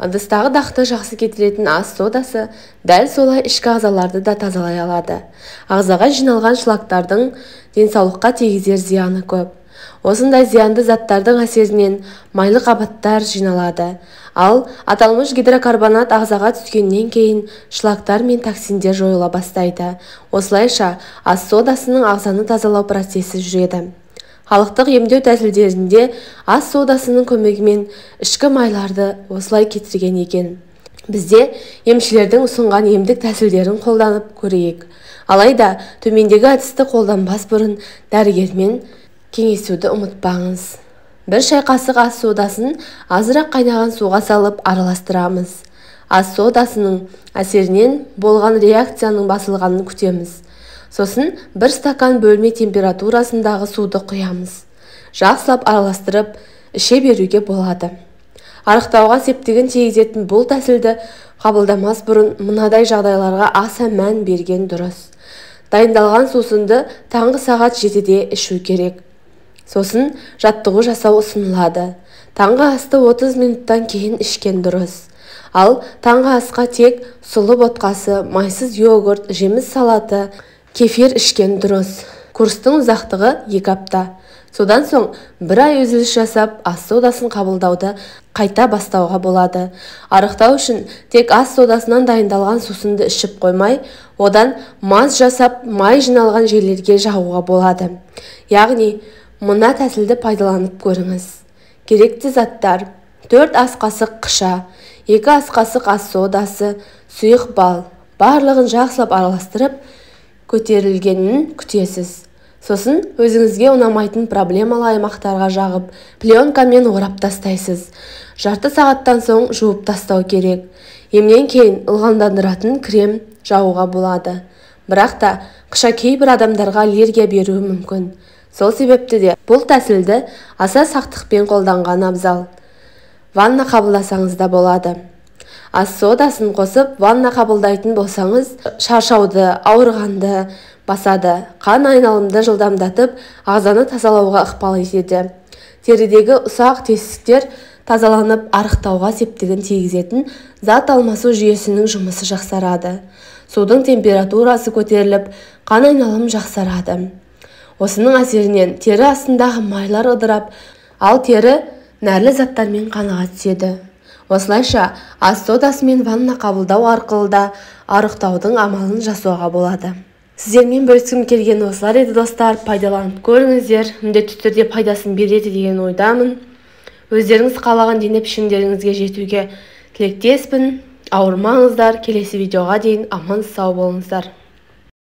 Ыдыстағы дақты жақсы кетіретін ас содасы дәл солай ішкі ағзаларды да тазалай алады. Ағзаға жиналған шлактардың денсаулыққа тигізер зияны көп. Осындай зиянды заттардың әсерінен майлы қабаттар жиналады. Ал аталмыш гидрокарбонат ағзаға түскеннен кейін шлактар мен токсиндер жойыла бастайды. Осылайша ас содасының ағзаны тазалау процесі жүреді. Халықтық емдеу тәсілдерінде ас содасының көмегімен ішкі майларды осылай кетірген екен. Бізде емшілердің ұсынған емдік тәсілдерін қолданып көрейік. Алайда төмендегі әдісті қолданбас бұрын дәрігермен кеңесуді ұмытпаңыз. Бір шай қасық ас содасын азырақ қайнаған суға салып араластырамыз. Ас содасының әсерінен болған реакцияның басылғанын күтеміз. Сосын бір стакан бөлме температурасындағы суды құямыз. Жақсылап араластырып, іше беруге болады. Арықтауға септігін тигізетін бұл тәсілді қабылдамас бұрын мынадай жағдайларға аса мән берген дұрыс. Дайындалған сусынды таңғы сағат 7-де ішу керек. Сосын жаттығу жасау ұсынылады. Таңғы асты 30 минуттан кейін ішкен дұрыс. Ал таңғы асқа тек сұлы ботқасы, майсыз йогурт, жеміс салаты, кефир ішкен дұрыс. Курстың ұзақтығы 2 апта. Содан соң 1 ай үзіліс жасап, ас содасын қабылдауды қайта бастауға болады. Арықтау үшін тек ас содасынан дайындалған сусынды ішіп қоймай, одан маз жасап, май жиналған жерлерге жағуға болады. Яғни, мына тәсілді пайдаланып көріңіз. Керекті заттар: 4 ас қасық қыша, 2 ас қасық ас содасы, сұйық бал. Барлығын жақсылап араластырып, көтерілгенін күтесіз. Сосын өзіңізге ұнамайтын проблемалы аймақтарға жағып, пленкамен орап тастайсыз. Жарты сағаттан соң жуып тастау керек. Емнен кейін ылғалдандыратын крем жағуға болады. Бірақ та қыша кейбір адамдарға аллергия беруі мүмкін. Сол себепті де бұл тәсілді аса сақтықпен қолданған абзал. Ванна қабылдасаңыз да болады. Ас содасын қосып ванна қабылдайтын болсаңыз, шаршауды, ауырғанды басады. Қан айналымды жылдамдатып, ағзаны тазалауға ықпал етеді. Терідегі ұсақ тесіктер тазаланып, арықтауға септігін тигізетін зат алмасу жүйесінің жұмысы жақсарады. Судың температурасы көтеріліп, қан айналым жақсарады. Осының әсерінен тері астындағы майлар ыдырап, ал тері нәрлі заттармен қаныға түседі. Осылайша ас содасы мен ванна қабылдау арқылы да арықтаудың амалын жасауға болады. Сіздермен бөліскім келген осылар еді достар. Пайдаланып көріңіздер, міндетті түрде пайдасын береді деген ойдамын. Өздеріңіз қалаған дене пішімдеріңізге жетуге тілектеспін. Ауырмаңыздар. Келесі видеоға дейін аман сау болыңыздар.